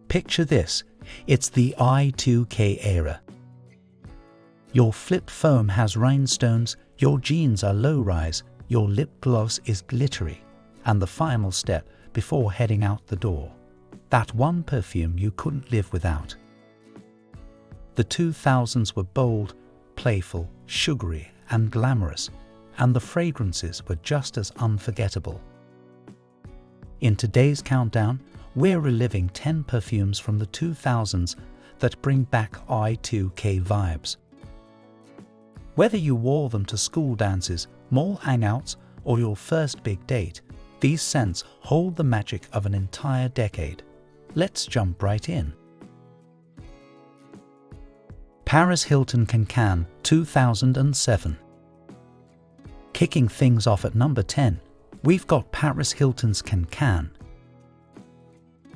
Picture this, it's the Y2K era. Your flip phone has rhinestones, your jeans are low-rise, your lip gloss is glittery, and the final step before heading out the door. That one perfume you couldn't live without. The 2000s were bold, playful, sugary, and glamorous, and the fragrances were just as unforgettable. In today's countdown, we're reliving 10 perfumes from the 2000s that bring back Y2K vibes. Whether you wore them to school dances, mall hangouts, or your first big date, these scents hold the magic of an entire decade. Let's jump right in. Paris Hilton Can Can, 2007. Kicking things off at number 10, we've got Paris Hilton's Can Can.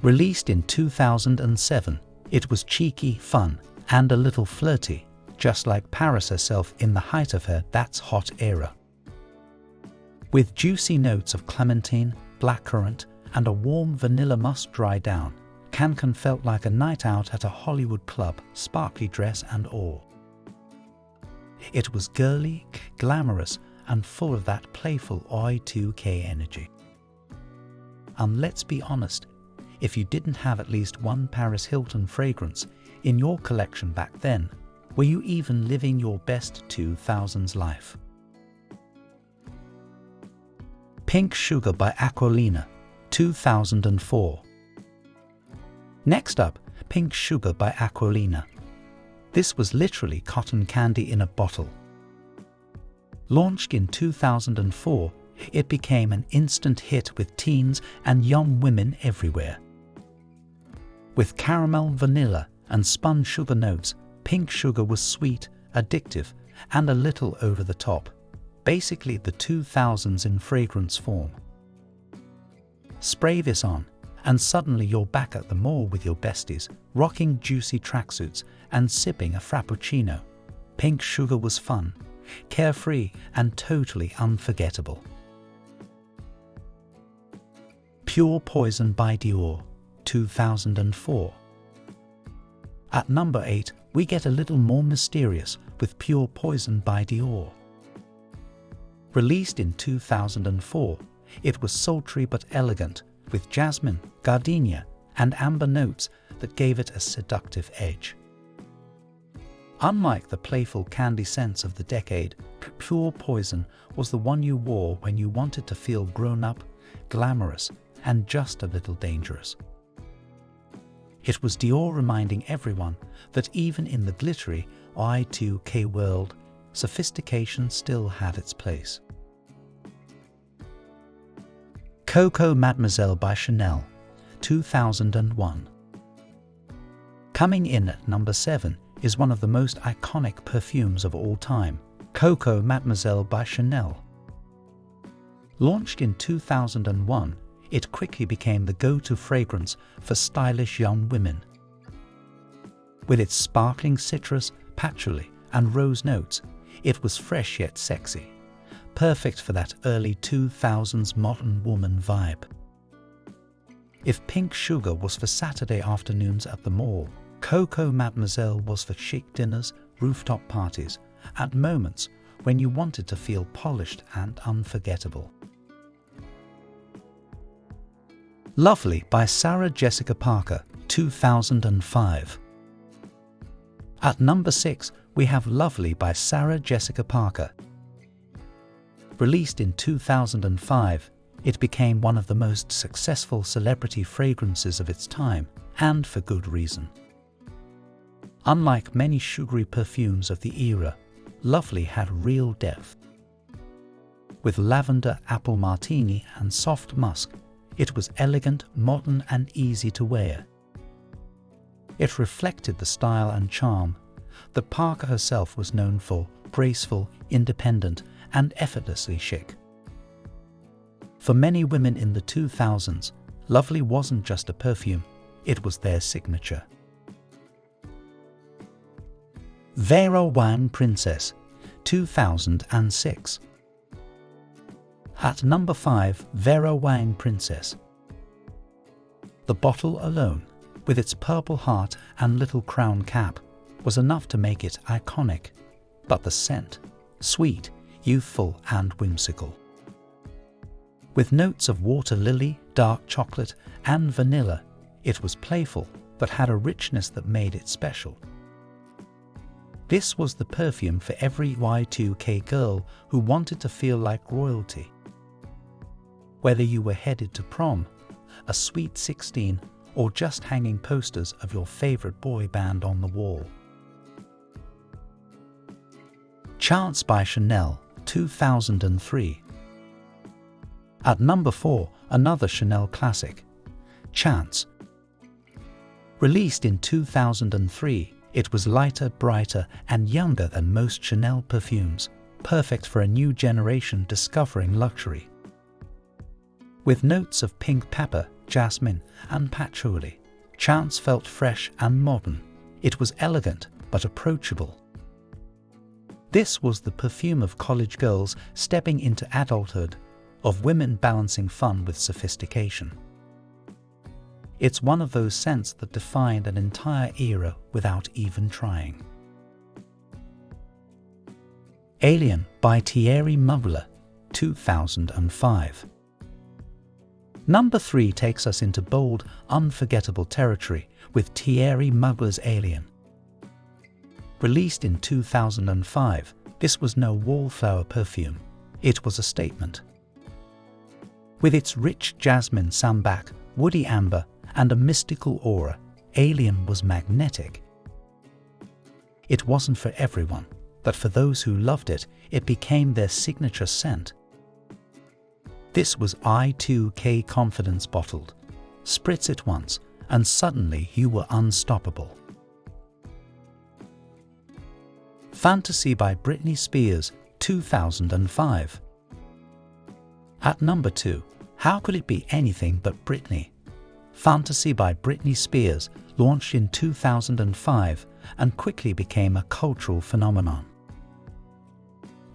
Released in 2007, it was cheeky, fun, and a little flirty, just like Paris herself in the height of her That's Hot era. With juicy notes of clementine, blackcurrant, and a warm vanilla must dry down, Can Can felt like a night out at a Hollywood club, sparkly dress and all. It was girly, glamorous, and full of that playful Y2K energy. And let's be honest, if you didn't have at least one Paris Hilton fragrance in your collection back then, were you even living your best 2000s life? Pink Sugar by Aquolina, 2004. Next up, Pink Sugar by Aquolina. This was literally cotton candy in a bottle. Launched in 2004, it became an instant hit with teens and young women everywhere. With caramel, vanilla, and spun sugar notes, Pink Sugar was sweet, addictive, and a little over the top. Basically the 2000s in fragrance form. Spray this on, and suddenly you're back at the mall with your besties, rocking juicy tracksuits and sipping a frappuccino. Pink Sugar was fun, carefree, and totally unforgettable. Pure Poison by Dior, 2004. At number 8, we get a little more mysterious with Pure Poison by Dior. Released in 2004, it was sultry but elegant, with jasmine, gardenia, and amber notes that gave it a seductive edge. Unlike the playful candy scents of the decade, Pure Poison was the one you wore when you wanted to feel grown-up, glamorous, and just a little dangerous. It was Dior reminding everyone that even in the glittery Y2K world, sophistication still had its place. Coco Mademoiselle by Chanel, 2001. Coming in at number 7 is one of the most iconic perfumes of all time, Coco Mademoiselle by Chanel. Launched in 2001, it quickly became the go-to fragrance for stylish young women. With its sparkling citrus, patchouli, and rose notes, it was fresh yet sexy, perfect for that early 2000s modern woman vibe. If Pink Sugar was for Saturday afternoons at the mall, Coco Mademoiselle was for chic dinners, rooftop parties, and moments when you wanted to feel polished and unforgettable. Lovely by Sarah Jessica Parker, 2005. At number 6, we have Lovely by Sarah Jessica Parker. Released in 2005, it became one of the most successful celebrity fragrances of its time, and for good reason. Unlike many sugary perfumes of the era, Lovely had real depth. With lavender, apple martini, and soft musk, it was elegant, modern, and easy to wear. It reflected the style and charm that Parker herself was known for: graceful, independent, and effortlessly chic. For many women in the 2000s, Lovely wasn't just a perfume, it was their signature. Vera Wang Princess, 2006. At number 5, Vera Wang Princess. The bottle alone, with its purple heart and little crown cap, was enough to make it iconic. But the scent, sweet, youthful and whimsical. With notes of water lily, dark chocolate and vanilla, it was playful but had a richness that made it special. This was the perfume for every Y2K girl who wanted to feel like royalty. Whether you were headed to prom, a sweet 16, or just hanging posters of your favorite boy band on the wall. Chance by Chanel, 2003. At number 4, another Chanel classic, Chance. Released in 2003, it was lighter, brighter, and younger than most Chanel perfumes, perfect for a new generation discovering luxury. With notes of pink pepper, jasmine, and patchouli, Chance felt fresh and modern. It was elegant but approachable. This was the perfume of college girls stepping into adulthood, of women balancing fun with sophistication. It's one of those scents that defined an entire era without even trying. Alien by Thierry Mugler, 2005. Number 3 takes us into bold, unforgettable territory with Thierry Mugler's Alien. Released in 2005, this was no wallflower perfume. It was a statement. With its rich jasmine sambac, woody amber, and a mystical aura, Alien was magnetic. It wasn't for everyone, but for those who loved it, it became their signature scent. This was Y2K confidence bottled. Spritz it once, and suddenly you were unstoppable. Fantasy by Britney Spears, 2005. At number 2, how could it be anything but Britney? Fantasy by Britney Spears launched in 2005 and quickly became a cultural phenomenon.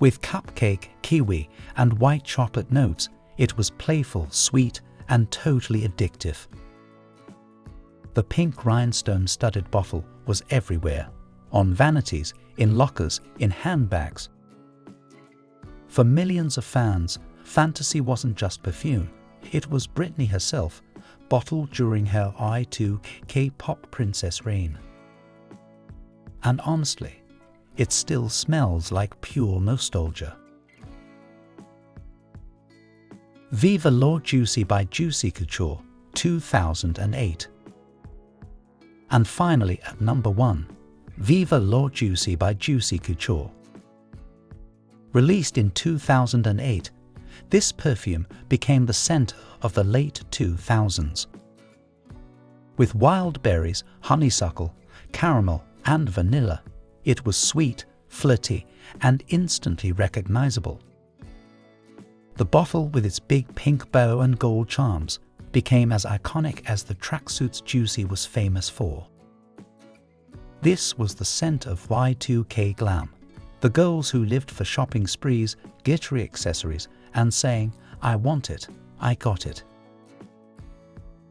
With cupcake, kiwi, and white chocolate notes, it was playful, sweet, and totally addictive. The pink rhinestone-studded bottle was everywhere, on vanities, in lockers, in handbags. For millions of fans, Fantasy wasn't just perfume, it was Britney herself, bottled during her Y2K pop princess reign. And honestly, it still smells like pure nostalgia. Viva La Juicy by Juicy Couture, 2008. And finally at number 1, Viva La Juicy by Juicy Couture. Released in 2008, this perfume became the scent of the late 2000s. With wild berries, honeysuckle, caramel, and vanilla, it was sweet, flirty, and instantly recognizable. The bottle, with its big pink bow and gold charms, became as iconic as the tracksuits Juicy was famous for. This was the scent of Y2K glam, the girls who lived for shopping sprees, glittery accessories, and saying, "I want it, I got it."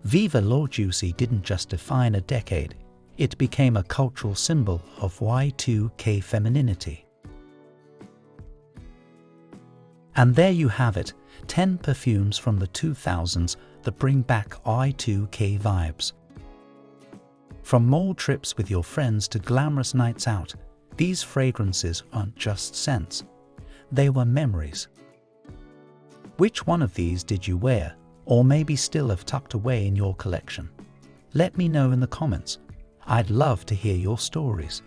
Viva La Juicy didn't just define a decade, it became a cultural symbol of Y2K femininity. And there you have it, 10 perfumes from the 2000s that bring back Y2K vibes. From mall trips with your friends to glamorous nights out, these fragrances aren't just scents, they were memories. Which one of these did you wear, or maybe still have tucked away in your collection? Let me know in the comments. I'd love to hear your stories.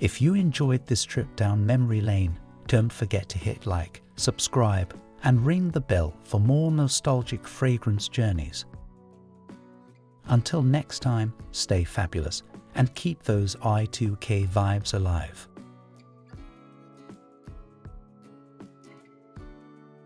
If you enjoyed this trip down memory lane, don't forget to hit like, subscribe, and ring the bell for more nostalgic fragrance journeys. Until next time, stay fabulous and keep those Y2K vibes alive.